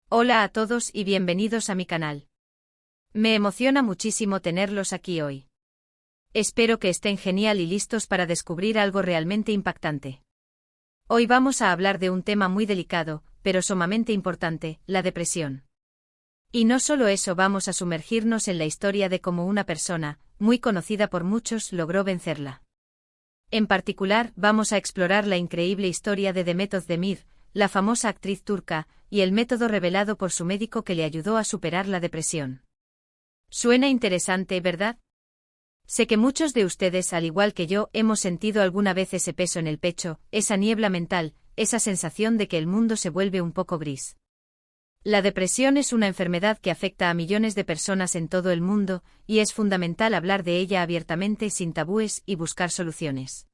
Hola a todos y bienvenidos a mi canal. Me emociona muchísimo tenerlos aquí hoy. Espero que estén genial y listos para descubrir algo realmente impactante. Hoy vamos a hablar de un tema muy delicado, pero sumamente importante, la depresión. Y no solo eso, vamos a sumergirnos en la historia de cómo una persona, muy conocida por muchos, logró vencerla. En particular, vamos a explorar la increíble historia de Demet Özdemir, la famosa actriz turca, y el método revelado por su médico que le ayudó a superar la depresión. Suena interesante, ¿verdad? Sé que muchos de ustedes, al igual que yo, hemos sentido alguna vez ese peso en el pecho, esa niebla mental, esa sensación de que el mundo se vuelve un poco gris. La depresión es una enfermedad que afecta a millones de personas en todo el mundo, y es fundamental hablar de ella abiertamente, sin tabúes, y buscar soluciones.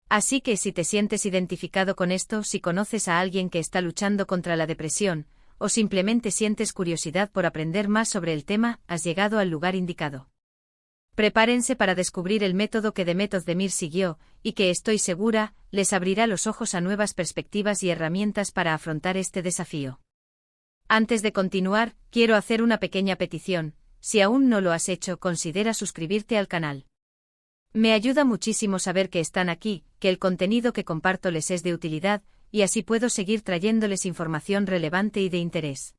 Así que si te sientes identificado con esto, si conoces a alguien que está luchando contra la depresión, o simplemente sientes curiosidad por aprender más sobre el tema, has llegado al lugar indicado. Prepárense para descubrir el método que Demet Özdemir siguió, y que estoy segura, les abrirá los ojos a nuevas perspectivas y herramientas para afrontar este desafío. Antes de continuar, quiero hacer una pequeña petición. Si aún no lo has hecho, considera suscribirte al canal. Me ayuda muchísimo saber que están aquí, que el contenido que comparto les es de utilidad, y así puedo seguir trayéndoles información relevante y de interés.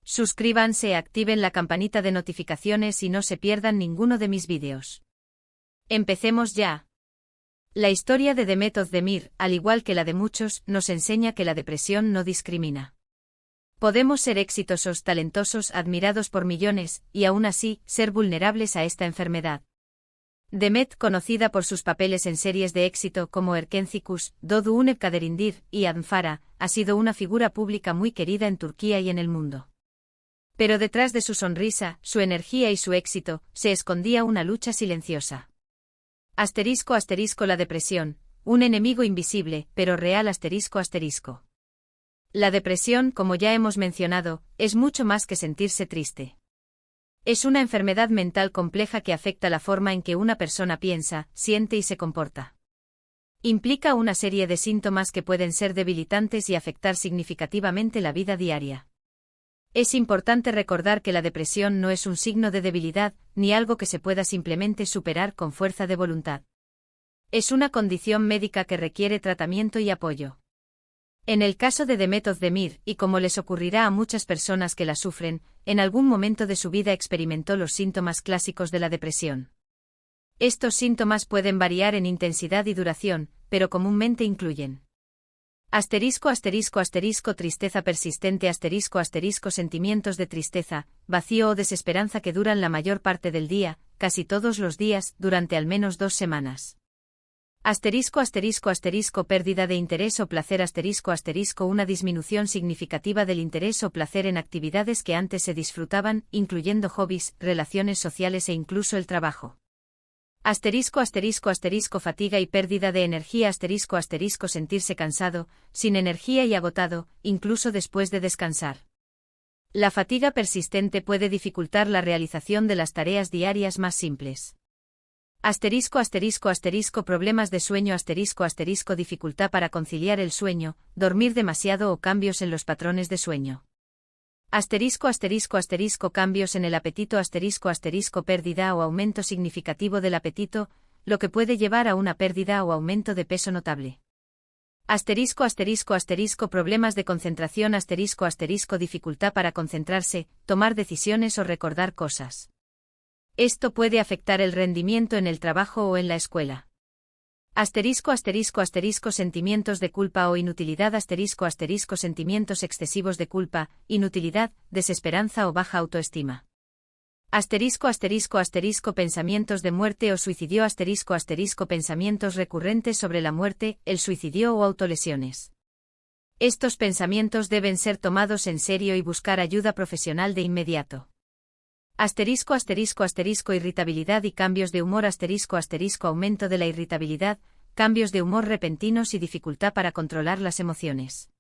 Suscríbanse, activen la campanita de notificaciones y no se pierdan ninguno de mis vídeos. Empecemos ya. La historia de Demet Özdemir, al igual que la de muchos, nos enseña que la depresión no discrimina. Podemos ser exitosos, talentosos, admirados por millones, y aún así, ser vulnerables a esta enfermedad. Demet, conocida por sus papeles en series de éxito como Erkencikus, Doğduğun Kaderindir y Anfara, ha sido una figura pública muy querida en Turquía y en el mundo. Pero detrás de su sonrisa, su energía y su éxito, se escondía una lucha silenciosa. *** La depresión, un enemigo invisible, pero real ***. La depresión, como ya hemos mencionado, es mucho más que sentirse triste. Es una enfermedad mental compleja que afecta la forma en que una persona piensa, siente y se comporta. Implica una serie de síntomas que pueden ser debilitantes y afectar significativamente la vida diaria. Es importante recordar que la depresión no es un signo de debilidad, ni algo que se pueda simplemente superar con fuerza de voluntad. Es una condición médica que requiere tratamiento y apoyo. En el caso de Demet Özdemir, y como les ocurrirá a muchas personas que la sufren, en algún momento de su vida experimentó los síntomas clásicos de la depresión. Estos síntomas pueden variar en intensidad y duración, pero comúnmente incluyen ***tristeza persistente *** sentimientos de tristeza, vacío o desesperanza que duran la mayor parte del día, casi todos los días, durante al menos 2 semanas. Pérdida de interés o placer una disminución significativa del interés o placer en actividades que antes se disfrutaban, incluyendo hobbies, relaciones sociales e incluso el trabajo. Fatiga y pérdida de energía sentirse cansado, sin energía y agotado, incluso después de descansar. La fatiga persistente puede dificultar la realización de las tareas diarias más simples. Problemas de sueño dificultad para conciliar el sueño, dormir demasiado o cambios en los patrones de sueño. Cambios en el apetito pérdida o aumento significativo del apetito, lo que puede llevar a una pérdida o aumento de peso notable. Problemas de concentración dificultad para concentrarse, tomar decisiones o recordar cosas. Esto puede afectar el rendimiento en el trabajo o en la escuela. Sentimientos de culpa o inutilidad sentimientos excesivos de culpa, inutilidad, desesperanza o baja autoestima. Pensamientos de muerte o suicidio pensamientos recurrentes sobre la muerte, el suicidio o autolesiones. Estos pensamientos deben ser tomados en serio y buscar ayuda profesional de inmediato. Irritabilidad y cambios de humor aumento de la irritabilidad, cambios de humor repentinos y dificultad para controlar las emociones.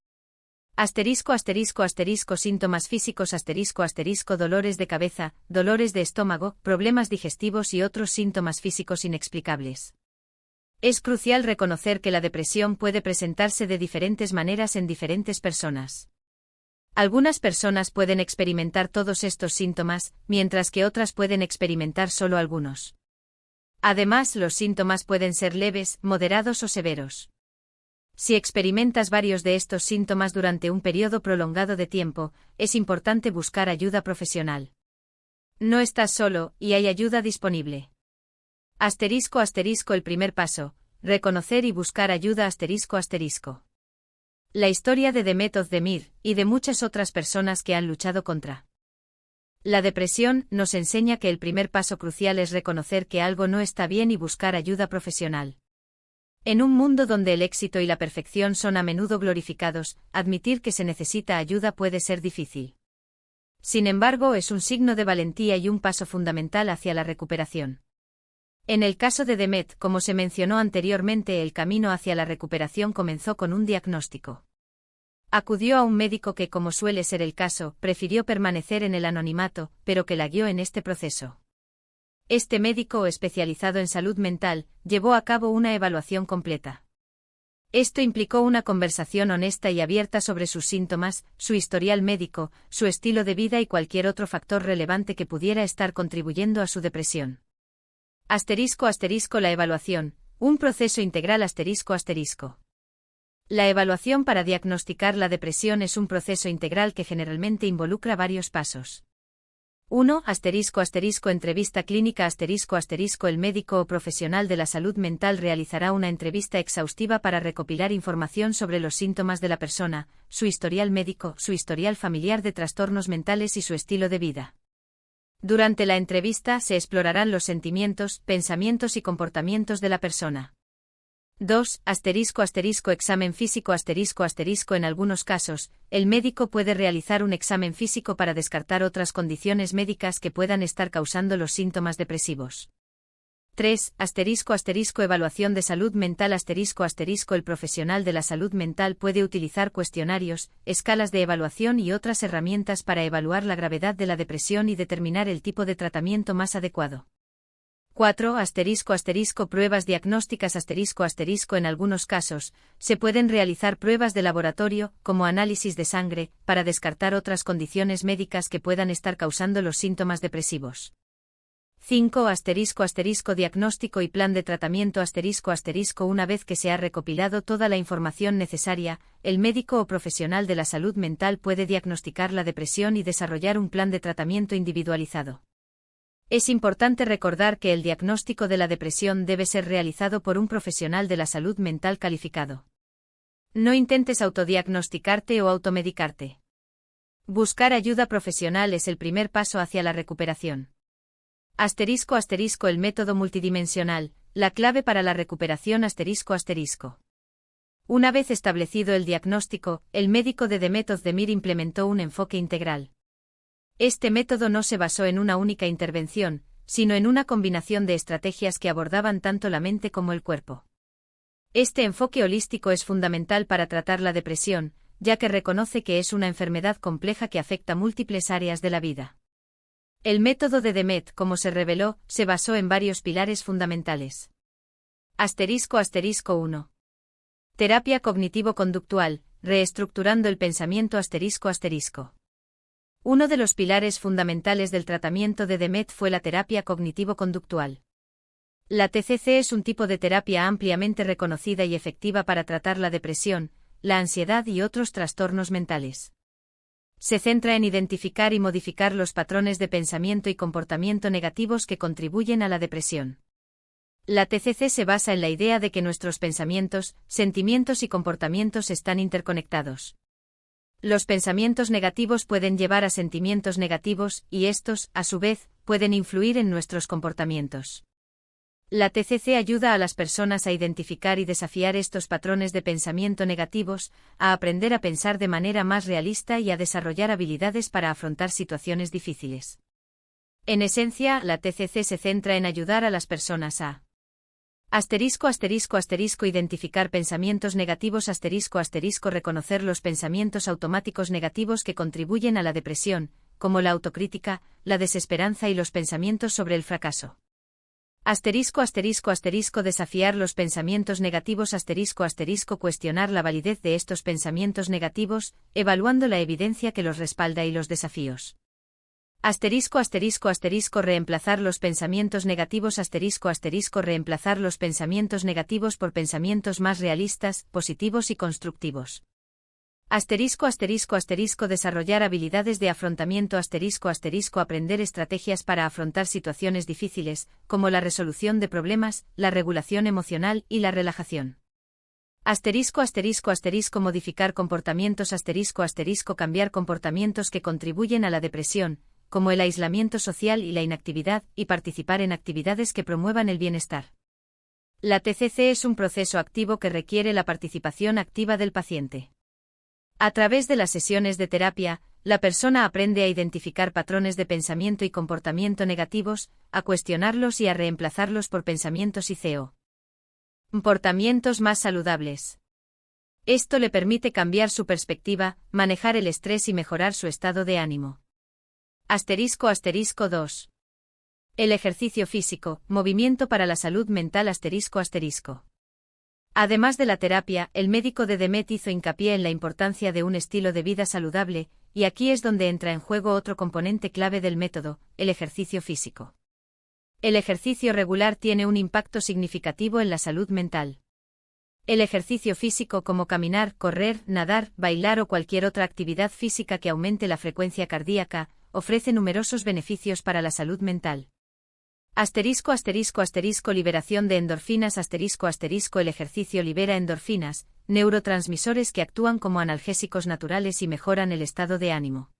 Síntomas físicos dolores de cabeza, dolores de estómago, problemas digestivos y otros síntomas físicos inexplicables. Es crucial reconocer que la depresión puede presentarse de diferentes maneras en diferentes personas. Algunas personas pueden experimentar todos estos síntomas, mientras que otras pueden experimentar solo algunos. Además, los síntomas pueden ser leves, moderados o severos. Si experimentas varios de estos síntomas durante un periodo prolongado de tiempo, es importante buscar ayuda profesional. No estás solo, y hay ayuda disponible. *** El primer paso: reconocer y buscar ayuda ***. La historia de Demet Özdemir, y de muchas otras personas que han luchado contra la depresión, nos enseña que el primer paso crucial es reconocer que algo no está bien y buscar ayuda profesional. En un mundo donde el éxito y la perfección son a menudo glorificados, admitir que se necesita ayuda puede ser difícil. Sin embargo, es un signo de valentía y un paso fundamental hacia la recuperación. En el caso de Demet, como se mencionó anteriormente, el camino hacia la recuperación comenzó con un diagnóstico. Acudió a un médico que, como suele ser el caso, prefirió permanecer en el anonimato, pero que la guió en este proceso. Este médico, especializado en salud mental, llevó a cabo una evaluación completa. Esto implicó una conversación honesta y abierta sobre sus síntomas, su historial médico, su estilo de vida y cualquier otro factor relevante que pudiera estar contribuyendo a su depresión. *** La evaluación, un proceso integral ***. La evaluación para diagnosticar la depresión es un proceso integral que generalmente involucra varios pasos. 1. Entrevista clínica ***. El médico o profesional de la salud mental realizará una entrevista exhaustiva para recopilar información sobre los síntomas de la persona, su historial médico, su historial familiar de trastornos mentales y su estilo de vida. Durante la entrevista se explorarán los sentimientos, pensamientos y comportamientos de la persona. 2. Examen físico ***. En algunos casos, el médico puede realizar un examen físico para descartar otras condiciones médicas que puedan estar causando los síntomas depresivos. 3. Evaluación de salud mental ***. El profesional de la salud mental puede utilizar cuestionarios, escalas de evaluación y otras herramientas para evaluar la gravedad de la depresión y determinar el tipo de tratamiento más adecuado. 4. Pruebas diagnósticas ***. En algunos casos, se pueden realizar pruebas de laboratorio, como análisis de sangre, para descartar otras condiciones médicas que puedan estar causando los síntomas depresivos. 5. Diagnóstico y plan de tratamiento ***. Una vez que se ha recopilado toda la información necesaria, el médico o profesional de la salud mental puede diagnosticar la depresión y desarrollar un plan de tratamiento individualizado. Es importante recordar que el diagnóstico de la depresión debe ser realizado por un profesional de la salud mental calificado. No intentes autodiagnosticarte o automedicarte. Buscar ayuda profesional es el primer paso hacia la recuperación. El método multidimensional, la clave para la recuperación ***. Una vez establecido el diagnóstico, el médico de Demet Özdemir implementó un enfoque integral. Este método no se basó en una única intervención, sino en una combinación de estrategias que abordaban tanto la mente como el cuerpo. Este enfoque holístico es fundamental para tratar la depresión, ya que reconoce que es una enfermedad compleja que afecta múltiples áreas de la vida. El método de Demet, como se reveló, se basó en varios pilares fundamentales. ***1. Terapia cognitivo-conductual, reestructurando el pensamiento ***. Uno de los pilares fundamentales del tratamiento de Demet fue la terapia cognitivo-conductual. La TCC es un tipo de terapia ampliamente reconocida y efectiva para tratar la depresión, la ansiedad y otros trastornos mentales. Se centra en identificar y modificar los patrones de pensamiento y comportamiento negativos que contribuyen a la depresión. La TCC se basa en la idea de que nuestros pensamientos, sentimientos y comportamientos están interconectados. Los pensamientos negativos pueden llevar a sentimientos negativos, y estos, a su vez, pueden influir en nuestros comportamientos. La TCC ayuda a las personas a identificar y desafiar estos patrones de pensamiento negativos, a aprender a pensar de manera más realista y a desarrollar habilidades para afrontar situaciones difíciles. En esencia, la TCC se centra en ayudar a las personas a identificar pensamientos negativos reconocer los pensamientos automáticos negativos que contribuyen a la depresión, como la autocrítica, la desesperanza y los pensamientos sobre el fracaso. Desafiar los pensamientos negativos cuestionar la validez de estos pensamientos negativos, evaluando la evidencia que los respalda y los desafíos. Reemplazar los pensamientos negativos reemplazar los pensamientos negativos por pensamientos más realistas, positivos y constructivos. Desarrollar habilidades de afrontamiento aprender estrategias para afrontar situaciones difíciles, como la resolución de problemas, la regulación emocional y la relajación. Modificar comportamientos cambiar comportamientos que contribuyen a la depresión, como el aislamiento social y la inactividad, y participar en actividades que promuevan el bienestar. La TCC es un proceso activo que requiere la participación activa del paciente. A través de las sesiones de terapia, la persona aprende a identificar patrones de pensamiento y comportamiento negativos, a cuestionarlos y a reemplazarlos por pensamientos y comportamientos más saludables. Esto le permite cambiar su perspectiva, manejar el estrés y mejorar su estado de ánimo. *2. El ejercicio físico, movimiento para la salud mental ***. Además de la terapia, el médico de Demet hizo hincapié en la importancia de un estilo de vida saludable, y aquí es donde entra en juego otro componente clave del método, el ejercicio físico. El ejercicio regular tiene un impacto significativo en la salud mental. El ejercicio físico como caminar, correr, nadar, bailar o cualquier otra actividad física que aumente la frecuencia cardíaca, ofrece numerosos beneficios para la salud mental. Liberación de endorfinas El ejercicio libera endorfinas, neurotransmisores que actúan como analgésicos naturales y mejoran el estado de ánimo.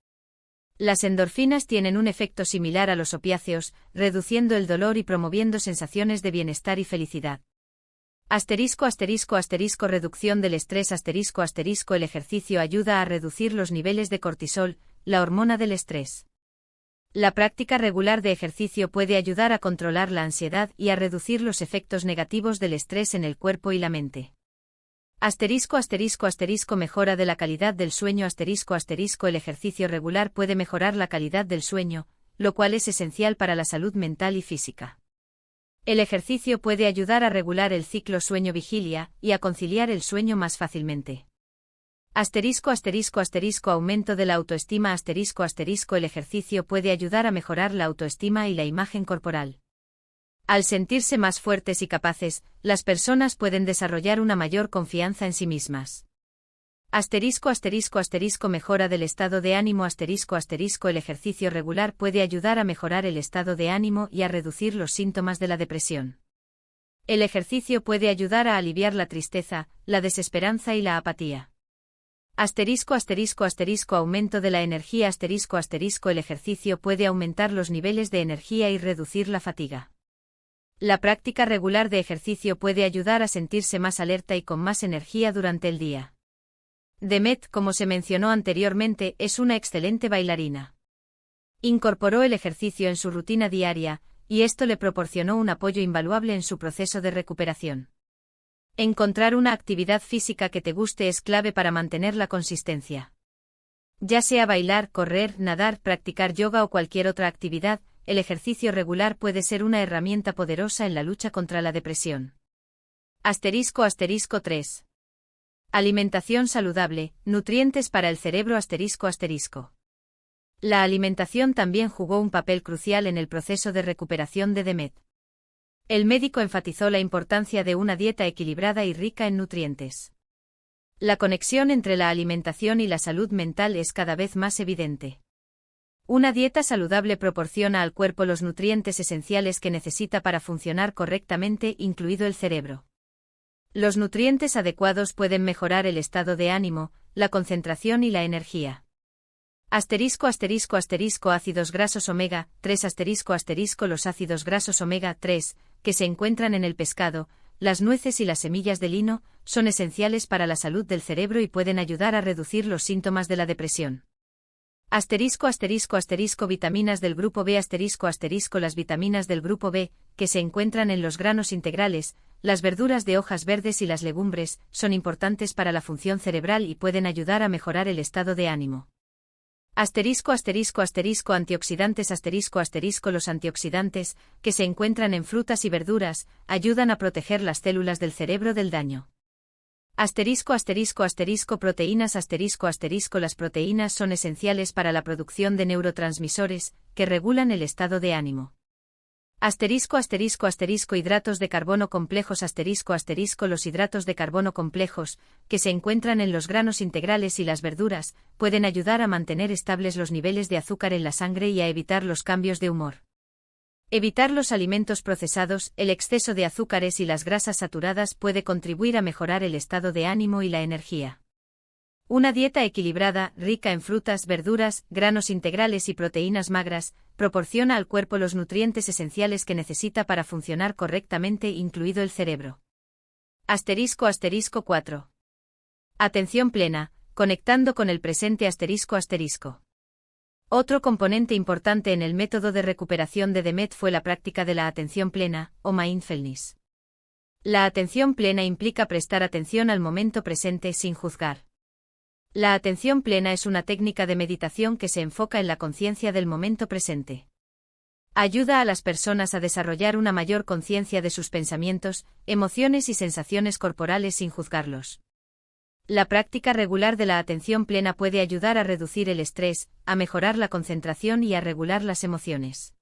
Las endorfinas tienen un efecto similar a los opiáceos, reduciendo el dolor y promoviendo sensaciones de bienestar y felicidad. Reducción del estrés El ejercicio ayuda a reducir los niveles de cortisol, la hormona del estrés. La práctica regular de ejercicio puede ayudar a controlar la ansiedad y a reducir los efectos negativos del estrés en el cuerpo y la mente. Mejora de la calidad del sueño El ejercicio regular puede mejorar la calidad del sueño, lo cual es esencial para la salud mental y física. El ejercicio puede ayudar a regular el ciclo sueño-vigilia y a conciliar el sueño más fácilmente. Aumento de la autoestima El ejercicio puede ayudar a mejorar la autoestima y la imagen corporal. Al sentirse más fuertes y capaces, las personas pueden desarrollar una mayor confianza en sí mismas. Mejora del estado de ánimo El ejercicio regular puede ayudar a mejorar el estado de ánimo y a reducir los síntomas de la depresión. El ejercicio puede ayudar a aliviar la tristeza, la desesperanza y la apatía. Aumento de la energía El ejercicio puede aumentar los niveles de energía y reducir la fatiga. La práctica regular de ejercicio puede ayudar a sentirse más alerta y con más energía durante el día. Demet, como se mencionó anteriormente, es una excelente bailarina. Incorporó el ejercicio en su rutina diaria, y esto le proporcionó un apoyo invaluable en su proceso de recuperación. Encontrar una actividad física que te guste es clave para mantener la consistencia. Ya sea bailar, correr, nadar, practicar yoga o cualquier otra actividad, el ejercicio regular puede ser una herramienta poderosa en la lucha contra la depresión. *3. Alimentación saludable, nutrientes para el cerebro ***. La alimentación también jugó un papel crucial en el proceso de recuperación de Demet. El médico enfatizó la importancia de una dieta equilibrada y rica en nutrientes. La conexión entre la alimentación y la salud mental es cada vez más evidente. Una dieta saludable proporciona al cuerpo los nutrientes esenciales que necesita para funcionar correctamente, incluido el cerebro. Los nutrientes adecuados pueden mejorar el estado de ánimo, la concentración y la energía. Ácidos grasos omega 3 Los ácidos grasos omega 3, que se encuentran en el pescado, las nueces y las semillas de lino, son esenciales para la salud del cerebro y pueden ayudar a reducir los síntomas de la depresión. Vitaminas del grupo B Las vitaminas del grupo B, que se encuentran en los granos integrales, las verduras de hojas verdes y las legumbres, son importantes para la función cerebral y pueden ayudar a mejorar el estado de ánimo. Asterisco asterisco asterisco antioxidantes asterisco asterisco los antioxidantes, que se encuentran en frutas y verduras, ayudan a proteger las células del cerebro del daño. Asterisco asterisco asterisco proteínas asterisco asterisco las proteínas son esenciales para la producción de neurotransmisores, que regulan el estado de ánimo. Asterisco asterisco asterisco hidratos de carbono complejos asterisco asterisco los hidratos de carbono complejos, que se encuentran en los granos integrales y las verduras, pueden ayudar a mantener estables los niveles de azúcar en la sangre y a evitar los cambios de humor. Evitar los alimentos procesados, el exceso de azúcares y las grasas saturadas puede contribuir a mejorar el estado de ánimo y la energía. Una dieta equilibrada, rica en frutas, verduras, granos integrales y proteínas magras, proporciona al cuerpo los nutrientes esenciales que necesita para funcionar correctamente, incluido el cerebro. Asterisco asterisco 4. Atención plena, conectando con el presente asterisco asterisco. Otro componente importante en el método de recuperación de DMET fue la práctica de la atención plena, o mindfulness. La atención plena implica prestar atención al momento presente sin juzgar. La atención plena es una técnica de meditación que se enfoca en la conciencia del momento presente. Ayuda a las personas a desarrollar una mayor conciencia de sus pensamientos, emociones y sensaciones corporales sin juzgarlos. La práctica regular de la atención plena puede ayudar a reducir el estrés, a mejorar la concentración y a regular las emociones.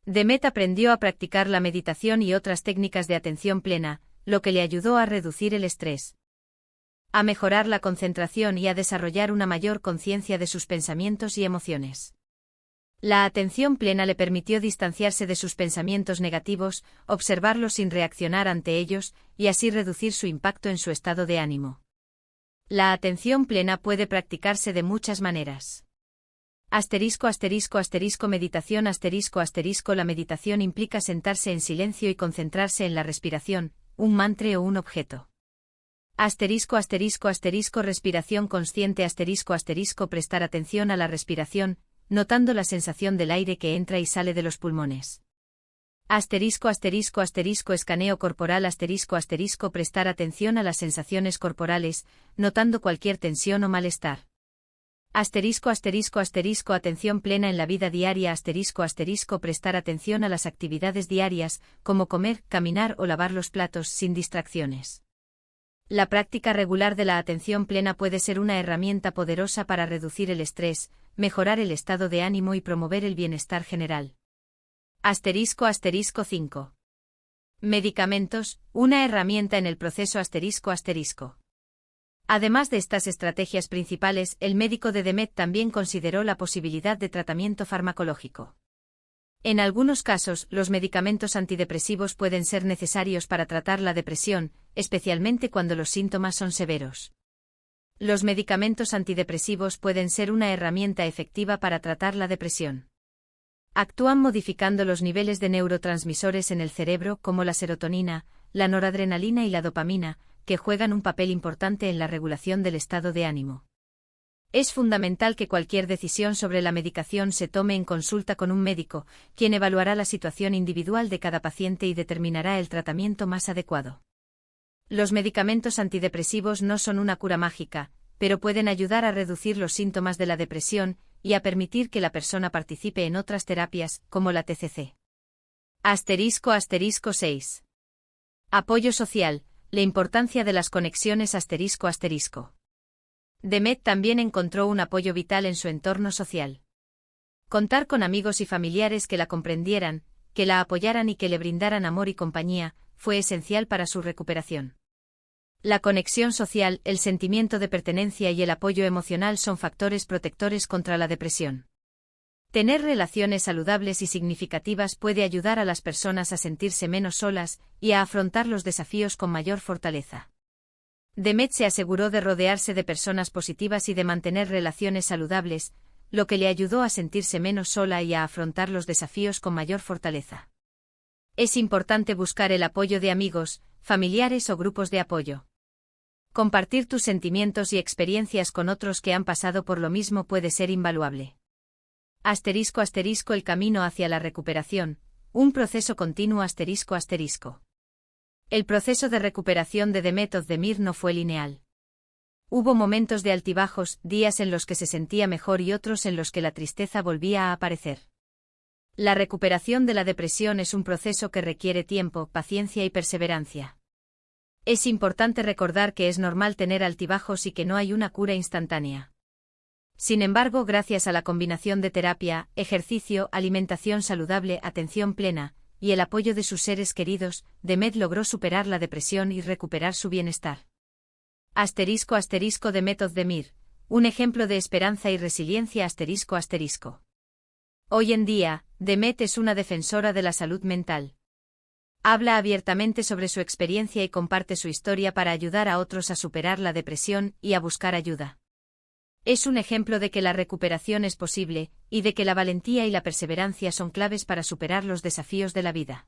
DMET aprendió a practicar la meditación y otras técnicas de atención plena, lo que le ayudó a reducir el estrés, a mejorar la concentración y a desarrollar una mayor conciencia de sus pensamientos y emociones. La atención plena le permitió distanciarse de sus pensamientos negativos, observarlos sin reaccionar ante ellos, y así reducir su impacto en su estado de ánimo. La atención plena puede practicarse de muchas maneras. Asterisco asterisco asterisco meditación asterisco asterisco la meditación implica sentarse en silencio y concentrarse en la respiración, un mantra o un objeto. Asterisco asterisco asterisco respiración consciente asterisco asterisco prestar atención a la respiración, notando la sensación del aire que entra y sale de los pulmones. Asterisco asterisco asterisco escaneo corporal asterisco asterisco prestar atención a las sensaciones corporales, notando cualquier tensión o malestar. Asterisco asterisco asterisco atención plena en la vida diaria asterisco asterisco prestar atención a las actividades diarias, como comer, caminar o lavar los platos sin distracciones. La práctica regular de la atención plena puede ser una herramienta poderosa para reducir el estrés, mejorar el estado de ánimo y promover el bienestar general. Asterisco asterisco 5. Medicamentos, una herramienta en el proceso asterisco asterisco. Además de estas estrategias principales, el médico de DMET también consideró la posibilidad de tratamiento farmacológico. En algunos casos, los medicamentos antidepresivos pueden ser necesarios para tratar la depresión, especialmente cuando los síntomas son severos. Los medicamentos antidepresivos pueden ser una herramienta efectiva para tratar la depresión. Actúan modificando los niveles de neurotransmisores en el cerebro como la serotonina, la noradrenalina y la dopamina, que juegan un papel importante en la regulación del estado de ánimo. Es fundamental que cualquier decisión sobre la medicación se tome en consulta con un médico, quien evaluará la situación individual de cada paciente y determinará el tratamiento más adecuado. Los medicamentos antidepresivos no son una cura mágica, pero pueden ayudar a reducir los síntomas de la depresión y a permitir que la persona participe en otras terapias, como la TCC. Asterisco asterisco 6. Apoyo social, la importancia de las conexiones asterisco asterisco. DMET también encontró un apoyo vital en su entorno social. Contar con amigos y familiares que la comprendieran, que la apoyaran y que le brindaran amor y compañía, fue esencial para su recuperación. La conexión social, el sentimiento de pertenencia y el apoyo emocional son factores protectores contra la depresión. Tener relaciones saludables y significativas puede ayudar a las personas a sentirse menos solas y a afrontar los desafíos con mayor fortaleza. DMET se aseguró de rodearse de personas positivas y de mantener relaciones saludables, lo que le ayudó a sentirse menos sola y a afrontar los desafíos con mayor fortaleza. Es importante buscar el apoyo de amigos, familiares o grupos de apoyo. Compartir tus sentimientos y experiencias con otros que han pasado por lo mismo puede ser invaluable. Asterisco asterisco el camino hacia la recuperación, un proceso continuo asterisco asterisco. El proceso de recuperación de DMET of the Mir no fue lineal. Hubo momentos de altibajos, días en los que se sentía mejor y otros en los que la tristeza volvía a aparecer. La recuperación de la depresión es un proceso que requiere tiempo, paciencia y perseverancia. Es importante recordar que es normal tener altibajos y que no hay una cura instantánea. Sin embargo, gracias a la combinación de terapia, ejercicio, alimentación saludable, atención plena, y el apoyo de sus seres queridos, Demet logró superar la depresión y recuperar su bienestar. Demet Özdemir, un ejemplo de esperanza y resiliencia. Hoy en día, Demet es una defensora de la salud mental. Habla abiertamente sobre su experiencia y comparte su historia para ayudar a otros a superar la depresión y a buscar ayuda. Es un ejemplo de que la recuperación es posible, y de que la valentía y la perseverancia son claves para superar los desafíos de la vida.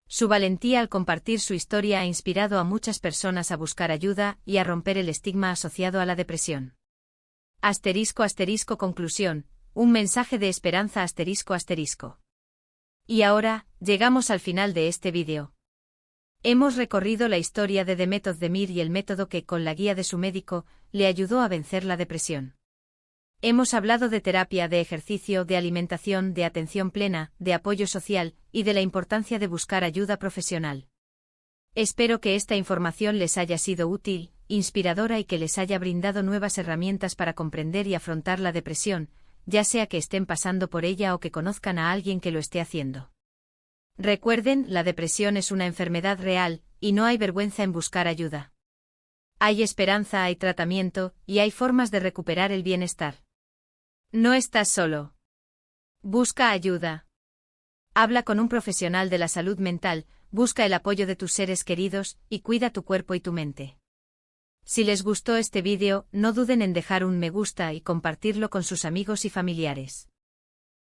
Su valentía al compartir su historia ha inspirado a muchas personas a buscar ayuda y a romper el estigma asociado a la depresión. Conclusión, un mensaje de esperanza. Y ahora, llegamos al final de este vídeo. Hemos recorrido la historia de Demet Özdemir y el método que, con la guía de su médico, le ayudó a vencer la depresión. Hemos hablado de terapia, de ejercicio, de alimentación, de atención plena, de apoyo social, y de la importancia de buscar ayuda profesional. Espero que esta información les haya sido útil, inspiradora y que les haya brindado nuevas herramientas para comprender y afrontar la depresión, ya sea que estén pasando por ella o que conozcan a alguien que lo esté haciendo. Recuerden, la depresión es una enfermedad real, y no hay vergüenza en buscar ayuda. Hay esperanza, hay tratamiento, y hay formas de recuperar el bienestar. No estás solo. Busca ayuda. Habla con un profesional de la salud mental, busca el apoyo de tus seres queridos, y cuida tu cuerpo y tu mente. Si les gustó este vídeo, no duden en dejar un me gusta y compartirlo con sus amigos y familiares.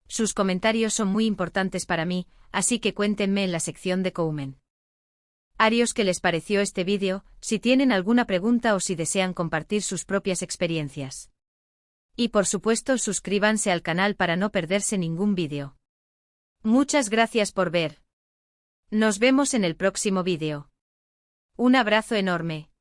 Sus comentarios son muy importantes para mí, así que cuéntenme en la sección de Comment. ¿Qué les pareció este vídeo? Si tienen alguna pregunta o si desean compartir sus propias experiencias. Y por supuesto, suscríbanse al canal para no perderse ningún vídeo. Muchas gracias por ver. Nos vemos en el próximo vídeo. Un abrazo enorme.